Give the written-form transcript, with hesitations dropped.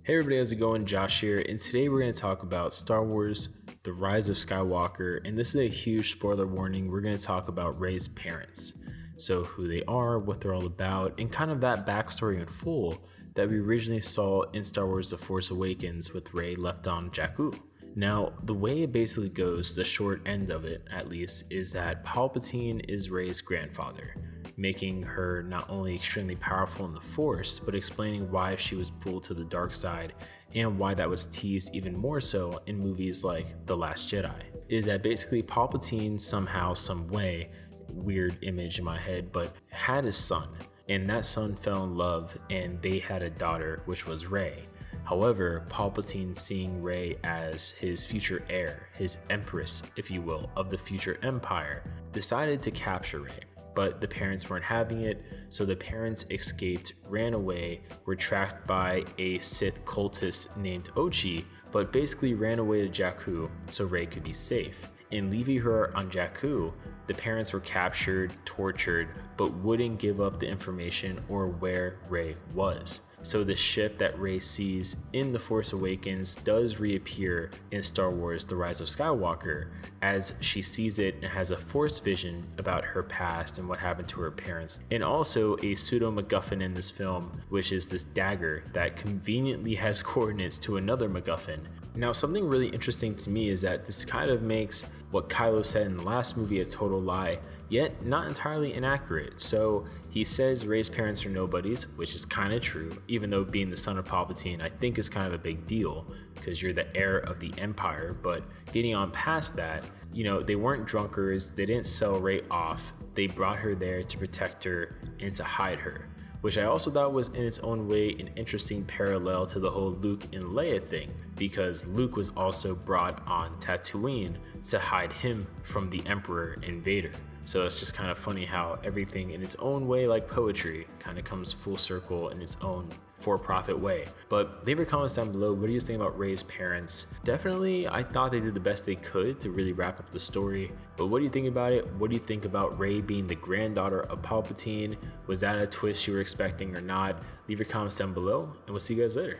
Hey everybody, how's it going? Josh here, and today we're going to talk about Star Wars, The Rise of Skywalker, and this is a huge spoiler warning. We're going to talk about Rey's parents. So who they are, what they're all about, and kind of that backstory in full that we originally saw in Star Wars The Force Awakens with Rey left on Jakku. Now, the way it basically goes, the short end of it at least, is that Palpatine is Rey's grandfather, making her not only extremely powerful in the Force, but explaining why she was pulled to the dark side and why that was teased even more so in movies like The Last Jedi. Is that basically Palpatine somehow, some way, weird image in my head, but had a son, and that son fell in love and they had a daughter, which was Rey. However, Palpatine, seeing Rey as his future heir, his empress, if you will, of the future empire, decided to capture Rey. But the parents weren't having it, so the parents escaped, ran away, were tracked by a Sith cultist named Ochi, but basically ran away to Jakku so Rey could be safe. In leaving her on Jakku, the parents were captured, tortured, but wouldn't give up the information or where Rey was. So the ship that Rey sees in The Force Awakens does reappear in Star Wars The Rise of Skywalker as she sees it and has a Force vision about her past and what happened to her parents. And also a pseudo MacGuffin in this film, which is this dagger that conveniently has coordinates to another MacGuffin. Now, something really interesting to me is that this kind of makes what Kylo said in the last movie a total lie, yet not entirely inaccurate. So he says Rey's parents are nobodies, which is kind of true, even though being the son of Palpatine I think is kind of a big deal because you're the heir of the Empire. But getting on past that, they weren't drunkards, they didn't sell Rey off, they brought her there to protect her and to hide her, which I also thought was in its own way an interesting parallel to the whole Luke and Leia thing, because Luke was also brought on Tatooine to hide him from the Emperor and Vader. So it's just kind of funny how everything in its own way, like poetry, kind of comes full circle in its own for-profit way. But leave your comments down below. What do you think about Rey's parents? Definitely, I thought they did the best they could to really wrap up the story. But what do you think about it? What do you think about Rey being the granddaughter of Palpatine? Was that a twist you were expecting or not? Leave your comments down below, and we'll see you guys later.